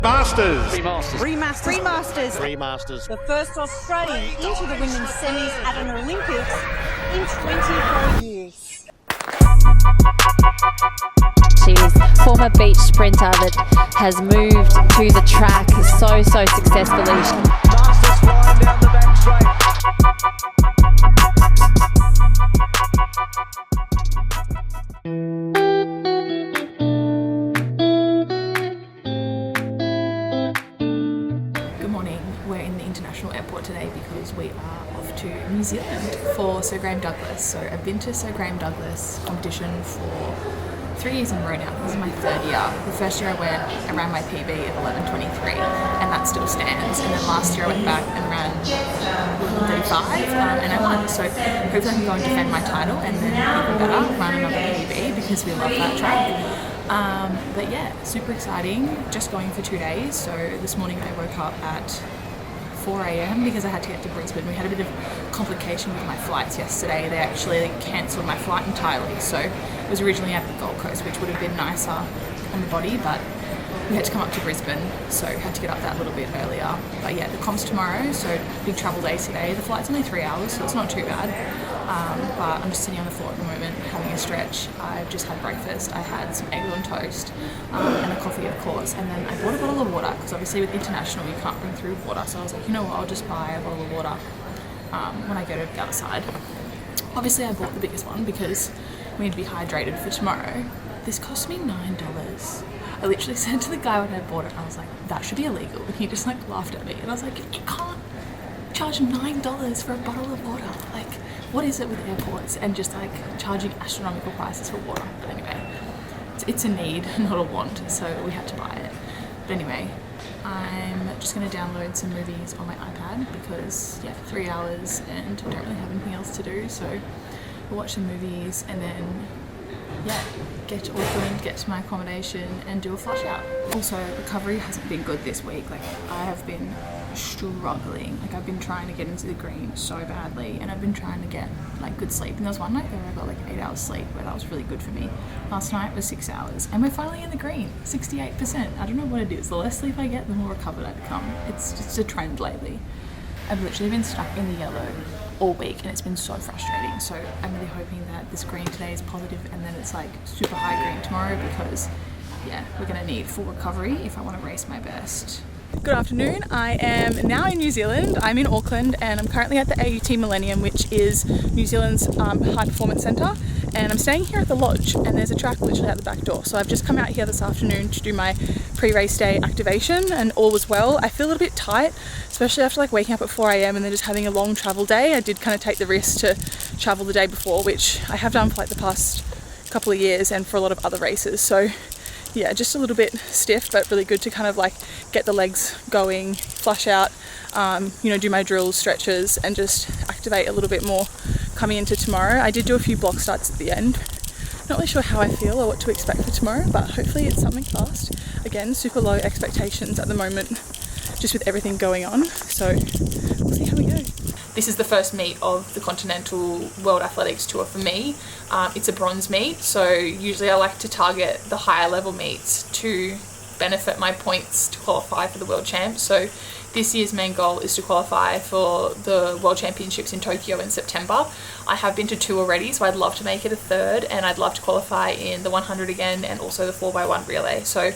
Remasters. The first Australian into the women's semis at an Olympics in 24 years. She's former beach sprinter that has moved to the track so successfully. Masters flying down the back straight. We're in the international airport today because we are off to New Zealand for Sir Graeme Douglas. So I've been to Sir Graeme Douglas competition for 3 years in a row now. This is my third year. The first year I went, I ran my PB of 11:23 and that still stands. And then last year I went back and ran 11:35 and I won. So hopefully I can go and defend my title and then even better, run another PB because we love that track. But yeah, super exciting. Just going for 2 days. So this morning I woke up at 4 a.m. because I had to get to Brisbane. We had a bit of complication with my flights yesterday. They actually cancelled my flight entirely. So it was originally at the Gold Coast, which would have been nicer on the body, but we had to come up to Brisbane, so had to get up that little bit earlier. But yeah, the comp's tomorrow, so big travel days today. The flight's only 3 hours, so it's not too bad. But I'm just sitting on the floor at the moment, having a stretch. I've just had breakfast. I had some eggs on toast and a coffee, of course. And then I bought a bottle of water, because obviously with international you can't bring through water. So I was like, you know what, I'll just buy a bottle of water when I go to the other side. Obviously I bought the biggest one because we need to be hydrated for tomorrow. This cost me $9. I literally said to the guy when I bought it, I was like, that should be illegal. And he just laughed at me. And I was like, you can't charge $9 for a bottle of water. Like, what is it with airports and just charging astronomical prices for water? But anyway, it's a need, not a want. So we had to buy it. But anyway, I'm just going to download some movies on my iPad because, yeah, 3 hours and don't really have anything else to do. So we'll watch some movies and then, yeah, get to Auckland, get to my accommodation and do a flush out. Also, recovery hasn't been good this week. I have been struggling. I've been trying to get into the green so badly and I've been trying to get good sleep. And there was one night where I got 8 hours sleep where that was really good for me. Last night was 6 hours and we're finally in the green, 68%. I don't know what it is. The less sleep I get, the more recovered I become. It's just a trend lately. I've literally been stuck in the yellow all week and it's been so frustrating. So I'm really hoping that this green today is positive and then it's super high green tomorrow because yeah, we're gonna need full recovery if I want to race my best. Good afternoon. I am now in New Zealand. I'm in Auckland and I'm currently at the AUT Millennium, which is New Zealand's high performance centre, and I'm staying here at the lodge and there's a track literally out the back door. So I've just come out here this afternoon to do my pre-race day activation and all was well. I feel a little bit tight, especially after waking up at 4 a.m. and then just having a long travel day. I did kind of take the risk to travel the day before, which I have done for the past couple of years and for a lot of other races. So yeah, just a little bit stiff, but really good to kind of get the legs going, flush out, do my drills, stretches, and just activate a little bit more coming into tomorrow. I did do a few block starts at the end. Not really sure how I feel or what to expect for tomorrow, but hopefully it's something fast. Again, super low expectations at the moment, just with everything going on. So we'll see how we go. This is the first meet of the Continental World Athletics Tour for me. It's a bronze meet, so usually I like to target the higher level meets to benefit my points to qualify for the World Champs. So this year's main goal is to qualify for the World Championships in Tokyo in September. I have been to 2 already, so I'd love to make it a 3rd, and I'd love to qualify in the 100 again and also the 4x1 relay. So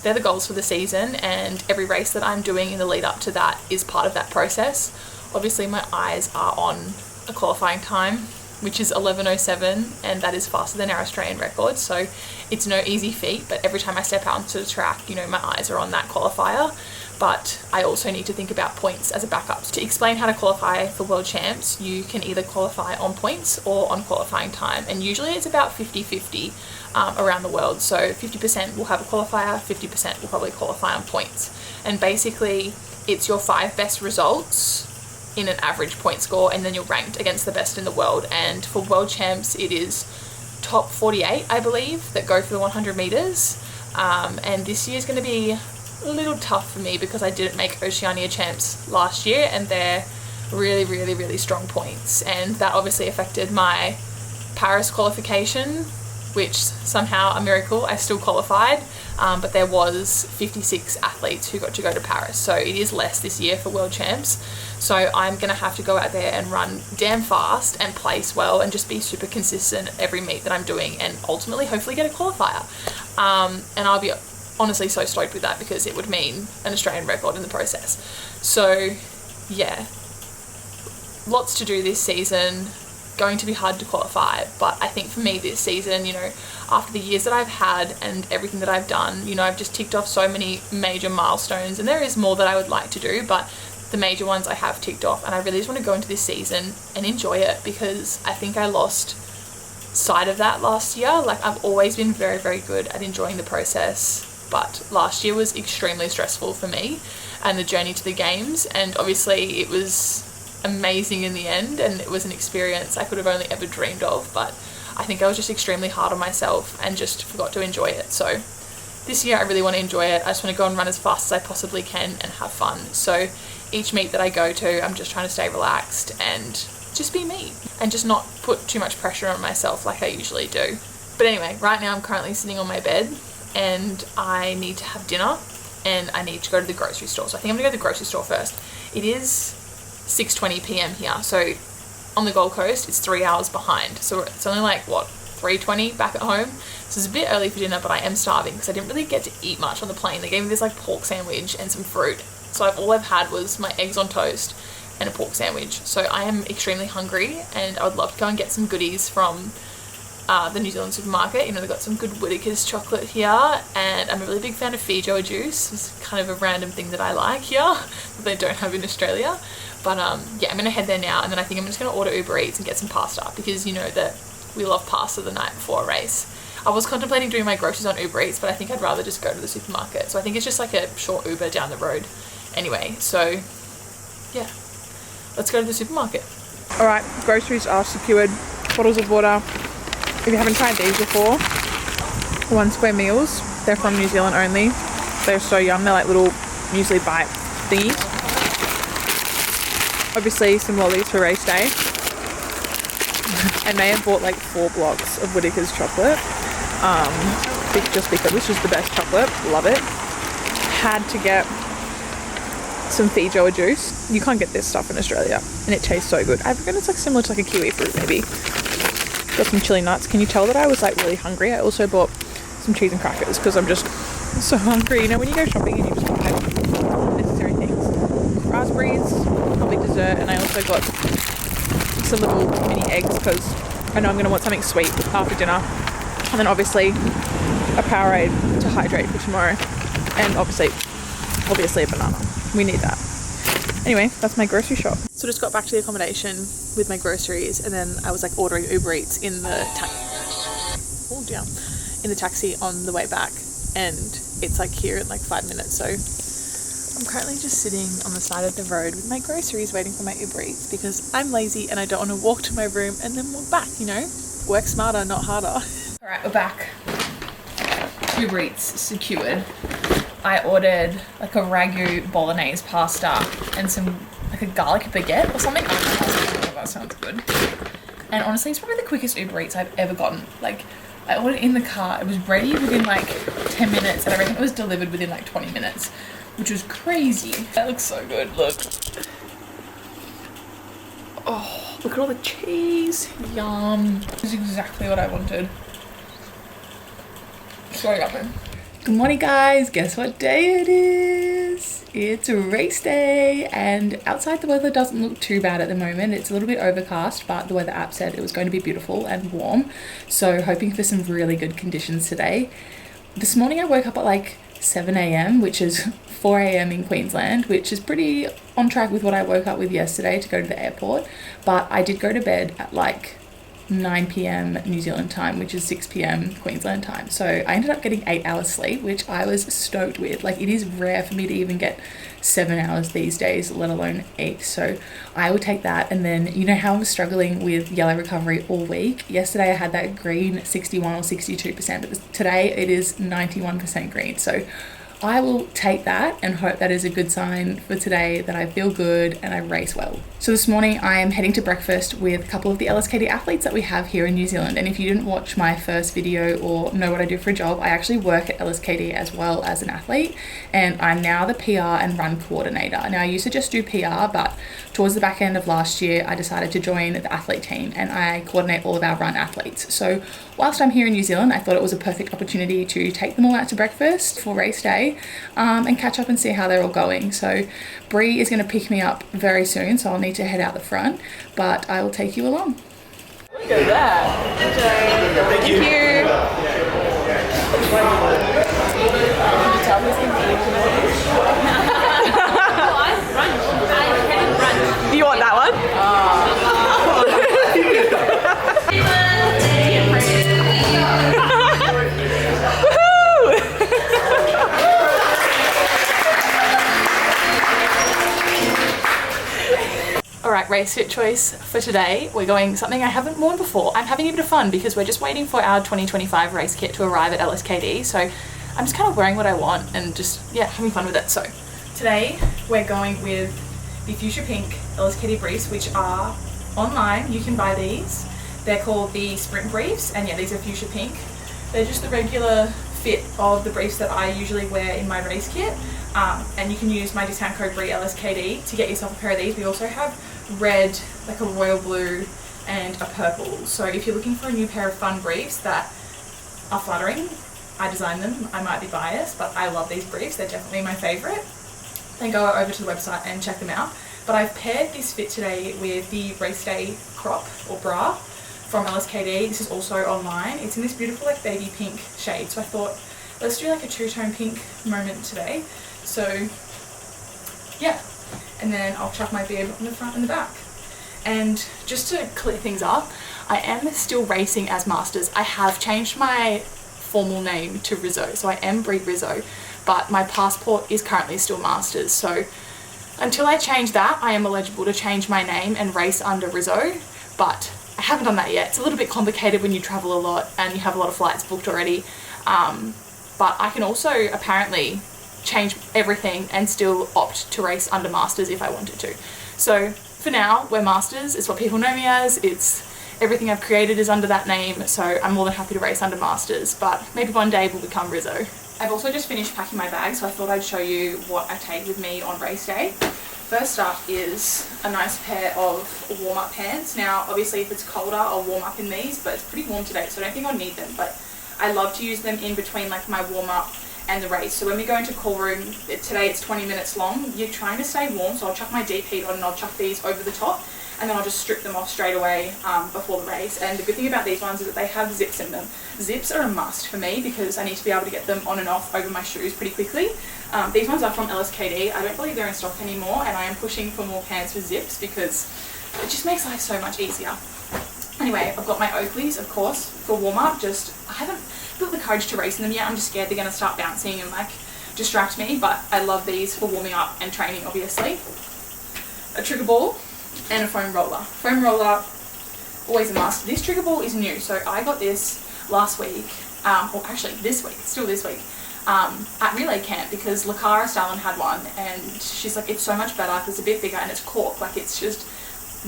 they're the goals for the season, and every race that I'm doing in the lead up to that is part of that process. Obviously my eyes are on a qualifying time, which is 11:07, and that is faster than our Australian record, so it's no easy feat. But every time I step out onto the track, my eyes are on that qualifier. But I also need to think about points as a backup. To explain how to qualify for World Champs, you can either qualify on points or on qualifying time, and usually it's about 50-50 around the world. So 50% will have a qualifier, 50% will probably qualify on points, and basically it's your 5 best results in an average point score, and then you're ranked against the best in the world. And for World Champs it is top 48, I believe, that go for the 100 meters, and this year is going to be a little tough for me because I didn't make Oceania Champs last year and they're really strong points, and that obviously affected my Paris qualification, which somehow, a miracle, I still qualified. but there was 56 athletes who got to go to Paris, so it is less this year for World Champs. So I'm gonna have to go out there and run damn fast and place well and just be super consistent at every meet that I'm doing, and ultimately hopefully get a qualifier. And I'll be honestly so stoked with that, because it would mean an Australian record in the process. So yeah, lots to do this season. Going to be hard to qualify, but I think for me this season, you know, after the years that I've had and everything that I've done, you know, I've just ticked off so many major milestones, and there is more that I would like to do, but the major ones I have ticked off, and I really just want to go into this season and enjoy it, because I think I lost sight of that last year. Like, I've always been very, very good at enjoying the process, but last year was extremely stressful for me and the journey to the games, and obviously it was amazing in the end, and it was an experience I could have only ever dreamed of, but I think I was just extremely hard on myself and just forgot to enjoy it. So this year I really want to enjoy it. I just want to go and run as fast as I possibly can and have fun. So each meet that I go to, I'm just trying to stay relaxed and just be me, and just not put too much pressure on myself like I usually do. But anyway, right now I'm currently sitting on my bed, and I need to have dinner, and I need to go to the grocery store. So I think I'm gonna go to the grocery store first. It is 6:20 p.m. here, so on the Gold Coast it's 3 hours behind, so it's only like what, 3:20 back at home. So it's a bit early for dinner, but I am starving because I didn't really get to eat much on the plane. They gave me this like pork sandwich and some fruit, so all I've had was my eggs on toast and a pork sandwich. So I am extremely hungry, and I would love to go and get some goodies from the New Zealand supermarket. You know, they've got some good Whittaker's chocolate here, and I'm a really big fan of feijoa juice. It's kind of a random thing that I like here that they don't have in Australia. But yeah, I'm gonna head there now, and then I think I'm just gonna order Uber Eats and get some pasta, because you know that we love pasta the night before a race. I was contemplating doing my groceries on Uber Eats, but I think I'd rather just go to the supermarket. So I think it's just like a short Uber down the road anyway. So yeah, let's go to the supermarket. All right, groceries are secured. Bottles of water. If you haven't tried these before, 1 square meals. They're from New Zealand only. They're so yum. They're like little muesli bite thingies. Obviously some lollies for race day. I may have bought like 4 blocks of Whittaker's chocolate, just because it's just the best chocolate. Love it. Had to get some feijoa juice. You can't get this stuff in Australia, and it tastes so good. I reckon it's like similar to like a kiwi fruit maybe. Got some chili nuts. Can you tell that I was like really hungry? I also bought some cheese and crackers because I'm just so hungry. You know, when you go shopping and you just buy necessary things. Raspberries, probably dessert, and I also got some little mini eggs because I know I'm going to want something sweet after dinner. And then obviously a Powerade to hydrate for tomorrow, and obviously a banana. We need that. Anyway, that's my grocery shop. So just got back to the accommodation with my groceries, and then I was like ordering Uber Eats in the taxi on the way back, and it's like here in like 5 minutes. So I'm currently just sitting on the side of the road with my groceries waiting for my Uber Eats, because I'm lazy and I don't want to walk to my room and then walk back, you know? Work smarter, not harder. Alright, we're back. Uber Eats secured. I ordered like a ragu bolognese pasta and some like a garlic baguette or something. Oh, that sounds good. And honestly, it's probably the quickest Uber Eats I've ever gotten. Like, I ordered it in the car. It was ready within like 10 minutes, and I reckon it was delivered within like 20 minutes, which was crazy. That looks so good. Look. Oh, look at all the cheese. Yum. This is exactly what I wanted. So yummy. Good morning, guys. Guess what day it is? It's a race day, and outside the weather doesn't look too bad at the moment. It's a little bit overcast, but the weather app said it was going to be beautiful and warm, so hoping for some really good conditions today. This morning I woke up at like 7 a.m, which is 4 a.m. in Queensland, which is pretty on track with what I woke up with yesterday to go to the airport, but I did go to bed at like 9 p.m. New Zealand time, which is 6 p.m. Queensland time. So I ended up getting 8 hours sleep, which I was stoked with. Like, it is rare for me to even get 7 hours these days, let alone 8. So I will take that. And then, you know how I was struggling with yellow recovery all week? Yesterday I had that green 61 or 62%, but today it is 91% green. So I will take that and hope that is a good sign for today, that I feel good and I race well. So this morning I am heading to breakfast with a couple of the LSKD athletes that we have here in New Zealand. And if you didn't watch my first video or know what I do for a job, I actually work at LSKD as well as an athlete, and I'm now the PR and run coordinator. Now I used to just do PR, but towards the back end of last year I decided to join the athlete team and I coordinate all of our run athletes. So whilst I'm here in New Zealand, I thought it was a perfect opportunity to take them all out to breakfast for race day and catch up and see how they're all going. So Bree is going to pick me up very soon, so I'll need to head out the front, but I will take you along. Look at that. Thank you. Do you want that one? Alright, race fit choice for today. We're going something I haven't worn before. I'm having a bit of fun because we're just waiting for our 2025 race kit to arrive at LSKD. So I'm just kind of wearing what I want and just, yeah, having fun with it. So today we're going with the Fuchsia Pink LSKD briefs, which are online. You can buy these. They're called the Sprint briefs, and yeah, these are Fuchsia Pink. They're just the regular fit of the briefs that I usually wear in my race kit. And you can use my discount code LSKD to get yourself a pair of these. We also have red, like a royal blue, and a purple. So if you're looking for a new pair of fun briefs that are flattering, I designed them. I might be biased, but I love these briefs. They're definitely my favourite. Then go over to the website and check them out. But I've paired this fit today with the race day crop or bra from LSKD. This is also online. It's in this beautiful like baby pink shade. So I thought, let's do like a two-tone pink moment today. So yeah, and then I'll chuck my bib on the front and the back. And just to clear things up, I am still racing as Masters. I have changed my formal name to Rizzo, so I am Brie Rizzo, but my passport is currently still Masters. So until I change that, I am eligible to change my name and race under Rizzo, but I haven't done that yet. It's a little bit complicated when you travel a lot and you have a lot of flights booked already, but I can also apparently change everything and still opt to race under Masters if I wanted to. So for now, we're Masters. It's what people know me as. It's everything I've created is under that name, so I'm more than happy to race under Masters, but maybe one day we'll become Rizzo. I've also just finished packing my bag, so I thought I'd show you what I take with me on race day. First up is a nice pair of warm-up pants. Now obviously if it's colder I'll warm up in these, but it's pretty warm today so I don't think I'll need them, but I love to use them in between like my warm-up and the race. So when we go into call room, today it's 20 minutes long, you're trying to stay warm, so I'll chuck my deep heat on and I'll chuck these over the top, and then I'll just strip them off straight away before the race. And the good thing about these ones is that they have zips in them. Zips are a must for me because I need to be able to get them on and off over my shoes pretty quickly. These ones are from LSKD. I don't believe they're in stock anymore, and I am pushing for more pants with zips because it just makes life so much easier. Anyway, I've got my Oakleys, of course, for warm-up. I haven't built the courage to race in them yet. I'm just scared they're going to start bouncing and like distract me, but I love these for warming up and training, obviously. A trigger ball and a foam roller. Foam roller, always a must. This trigger ball is new, so I got this last week, or actually this week, still this week, at relay camp because Lakara Stalin had one, and she's like, it's so much better because it's a bit bigger and it's cork, like it's just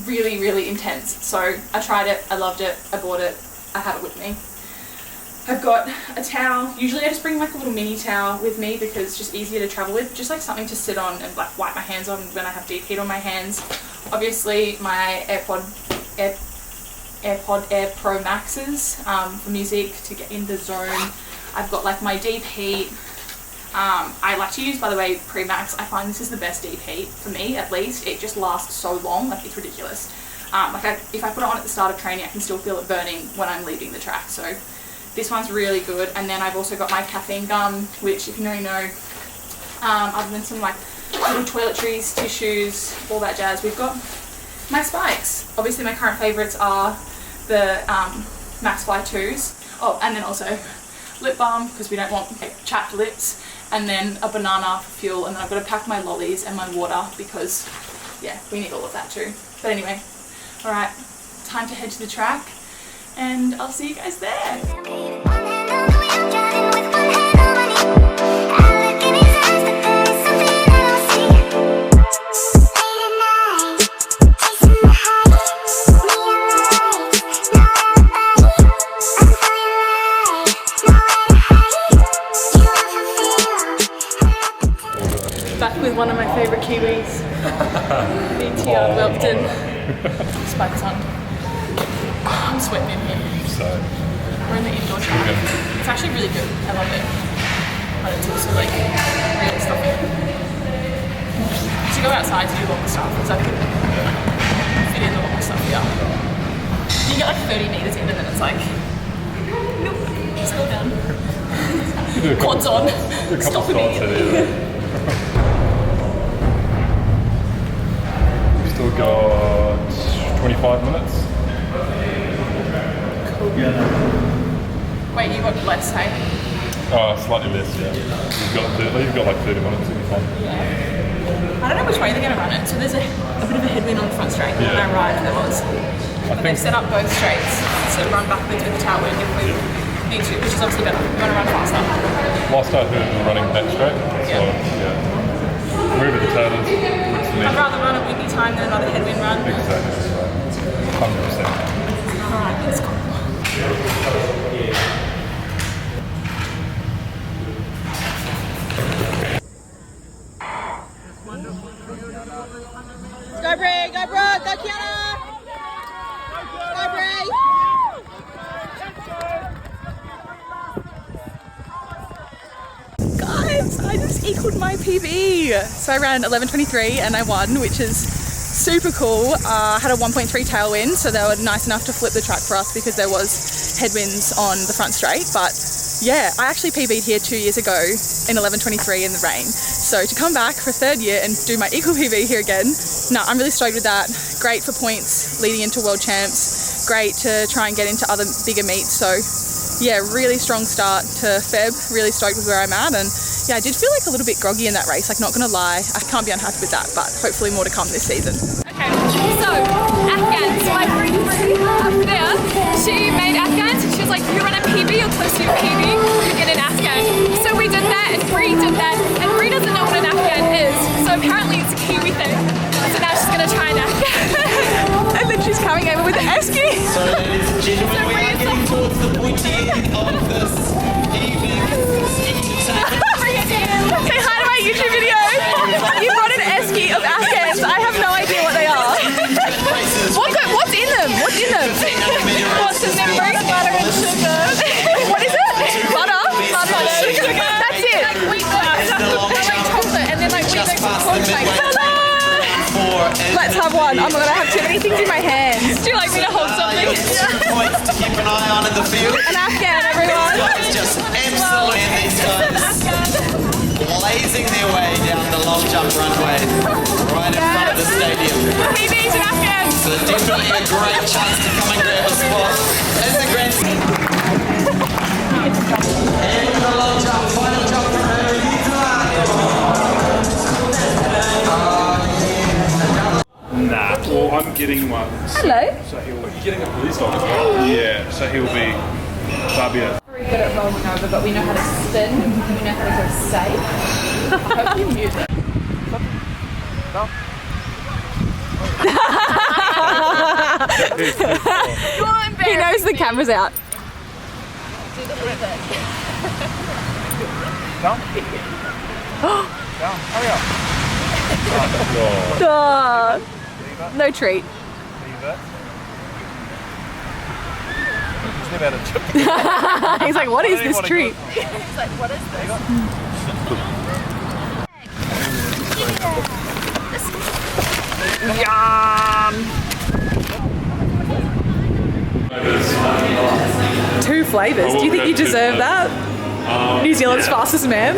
really, really intense. So I tried it, I loved it, I bought it, I have it with me. I've got a towel. Usually I just bring like a little mini towel with me because it's just easier to travel with, just like something to sit on and like wipe my hands on when I have deep heat on my hands. Obviously my AirPod Air Pro Maxes for music to get in the zone. I've got like my deep heat. I like to use, by the way, Pre-Max. I find this is the best deep heat for me, at least. It just lasts so long, like it's ridiculous. If I put it on at the start of training, I can still feel it burning when I'm leaving the track. So this one's really good. And then I've also got my caffeine gum, which if you know, you know. Other than some like little toiletries, tissues, all that jazz. We've got my spikes. Obviously my current favourites are the Max Fly 2s. Oh, and then also lip balm because we don't want chapped lips, and then a banana for fuel, and then I've got to pack my lollies and my water because yeah, we need all of that too. But anyway, alright, time to head to the track and I'll see you guys there. with one of my favourite Kiwis. BTR Welpton. Spikes on. I'm sweating in here. So, We're in the indoor track. It's actually really good. I love it. But it's also like really stuffy. To go outside to do longer stuff because I could fit in the longer stuff here. You get like 30 metres in and then it's like, nope, slow down. Quads on. Stop immediately. We've still got 25 minutes. Cool. Wait, you got less, hey? Slightly less, yeah. You've got like 30 minutes in the fun. I don't know which way they're going to run it. So there's a bit of a headwind on the front straight. When I arrived, there was. And they've set up both straights. So run backwards with the tailwind if we need to, which is obviously better. We want to run faster. Last I heard, we're running back straight. So, yeah. Wherever the tail is, looks the I'd rather run at windy time than another headwind run. Exactly. 100%. Alright, let's go. Go Brie, go Brooke, go Kiana! Go Brie! Guys, I just equaled my PB. So I ran 11:23 and I won, which is super cool. I had a 1.3 tailwind, so they were nice enough to flip the track for us because there was headwinds on the front straight. But yeah, I actually PB'd here 2 years ago in 11:23 in the rain. So to come back for third year and do my equal PB here again, no, I'm really stoked with that. Great for points leading into World Champs. Great to try and get into other bigger meets. So yeah, really strong start to Feb. Really stoked with where I'm at. And yeah, I did feel like a little bit groggy in that race, like not gonna lie. I can't be unhappy with that, but hopefully more to come this season. Okay, so Afghans, my friend up there, she made Afghans and she was like, you run a PB, you're close to your PB, you get an Afghan. So we did that and Brie did that, and Brie doesn't know what an Afghan is, so apparently it's a Kiwi thing. So now she's gonna try an Afghan. And then she's coming over with the esky. So ladies and gentlemen, we are getting towards the pointy end of this evening's entertainment. Say hi to my YouTube video. You brought an esky of Afghans. I have no idea what they are. What's in them? What's in them? What's in them? Butter and sugar. What is it? Butter? Butter and sugar. That's it. Like wheat bars. Like chocolate and then like wheat bars and cornflakes. Let's have one. I'm gonna have too many things in my hands. Do you like me to hold something? Points to keep an eye on in the field. An Afghan, everyone. It's just absolutely these guys blazing their way down the long jump runway right in front of the stadium. PB's an Afghan. So definitely a great chance to come and grab a spot in the grand. And the long jump, final jump from her. Nah, well, I'm getting one. Hello. So you're getting a police dog as well? Yeah, so he'll be Fabio. Very good at rolling over, but we know how to spin, we know how to go safe. I hope you mute it. He knows the camera's out. Down? Down, hurry up. No treat. He's never had a chip. He's like, what is this treat? He's like, what is this? Yum! 2 flavours. Do you think you deserve that? New Zealand's fastest man?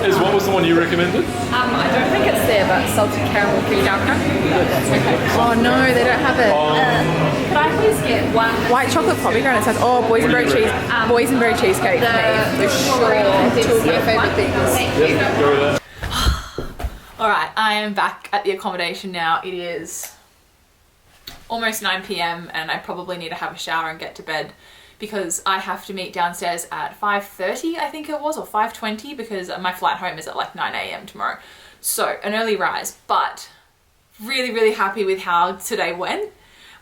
What was the one you recommended? I don't think it's there, but salted caramel cream Oh no, they don't have it. Could I please get one? White chocolate pomegranate says, oh, boysenberry cheesecake for me. For sure. 2 of my favourite things. Thank you. Go with that. Alright, I am back at the accommodation now. It is almost 9 p.m. and I probably need to have a shower and get to bed because I have to meet downstairs at 5:30, I think it was, or 5:20, because my flight home is at like 9 a.m. tomorrow. So an early rise, but really happy with how today went.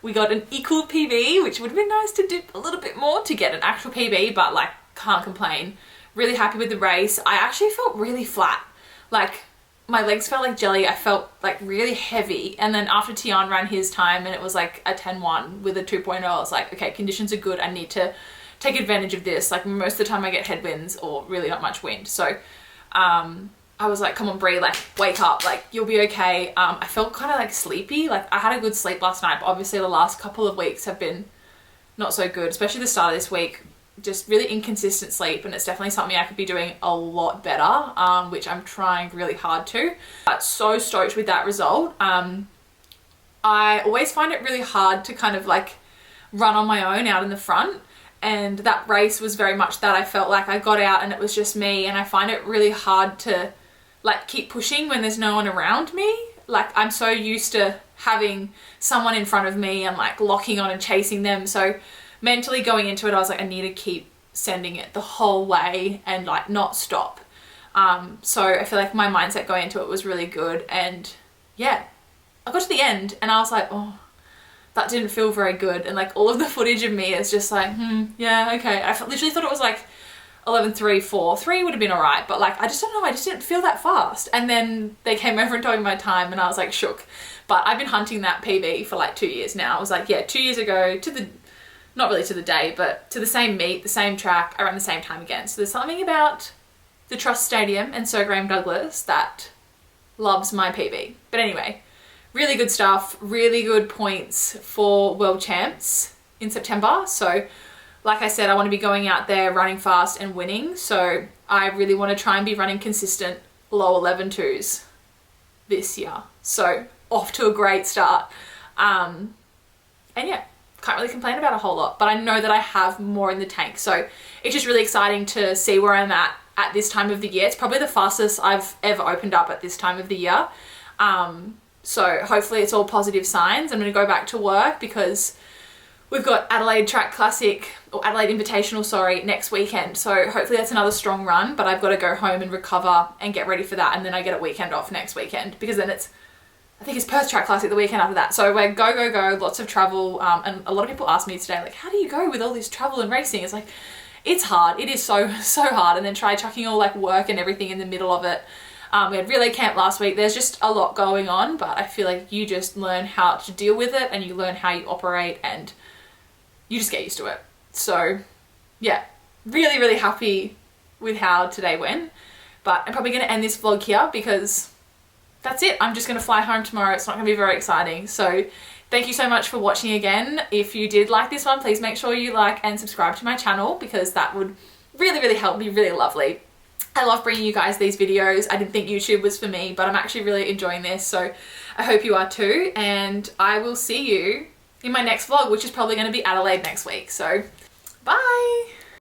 We got an equal PB, which would have been nice to dip a little bit more to get an actual PB, but like can't complain. Really happy with the race. I actually felt really flat. Like my legs felt like jelly. I felt like really heavy. And then after Tian ran his time and it was like a 10-1 with a 2.0, I was like, okay, conditions are good. I need to take advantage of this. Like most of the time I get headwinds or really not much wind. So I was like, come on Brie, like wake up, like you'll be okay. I felt kind of like sleepy. Like I had a good sleep last night, but obviously the last couple of weeks have been not so good, especially the start of this week. Just really inconsistent sleep, and it's definitely something I could be doing a lot better, which I'm trying really hard to. But so stoked with that result. I always find it really hard to kind of like run on my own out in the front, and that race was very much that. I felt like I got out and it was just me, and I find it really hard to like keep pushing when there's no one around me. Like I'm so used to having someone in front of me and like locking on and chasing them. So mentally going into it, I was like, I need to keep sending it the whole way and like not stop. So I feel like my mindset going into it was really good. And yeah, I got to the end and I was like, oh, that didn't feel very good. And like all of the footage of me is just like, yeah, okay. I literally thought it was like 11:3, 4. 3 would have been all right. But like, I just don't know. I just didn't feel that fast. And then they came over and told me my time and I was like shook. But I've been hunting that PB for like 2 years now. I was like, yeah, 2 years ago to the, not really to the day, but to the same meet, the same track, around the same time again. So there's something about the Trust Stadium and Sir Graeme Douglas that loves my PB. But anyway, really good stuff, really good points for World Champs in September. So like I said, I want to be going out there running fast and winning. So I really want to try and be running consistent low 11.2s this year. So off to a great start. And yeah, can't really complain about a whole lot, but I know that I have more in the tank. So it's just really exciting to see where I'm at this time of the year. It's probably the fastest I've ever opened up at this time of the year. So hopefully it's all positive signs. I'm going to go back to work because we've got Adelaide Track Classic, or Adelaide Invitational, sorry, next weekend. So hopefully that's another strong run, but I've got to go home and recover and get ready for that. And then I get a weekend off next weekend because then it's, I think it's Perth Track Classic the weekend after that. So we're go, lots of travel. And a lot of people ask me today, like, how do you go with all this travel and racing? It's like, it's hard. It is so hard. And then try chucking all like work and everything in the middle of it. We had relay camp last week. There's just a lot going on, but I feel like you just learn how to deal with it and you learn how you operate and you just get used to it. So yeah, really happy with how today went. But I'm probably going to end this vlog here because that's it. I'm just going to fly home tomorrow. It's not going to be very exciting. So thank you so much for watching again. If you did like this one, please make sure you like and subscribe to my channel because that would really help me, really lovely. I love bringing you guys these videos. I didn't think YouTube was for me, but I'm actually really enjoying this. So I hope you are too. And I will see you in my next vlog, which is probably going to be Adelaide next week. So bye.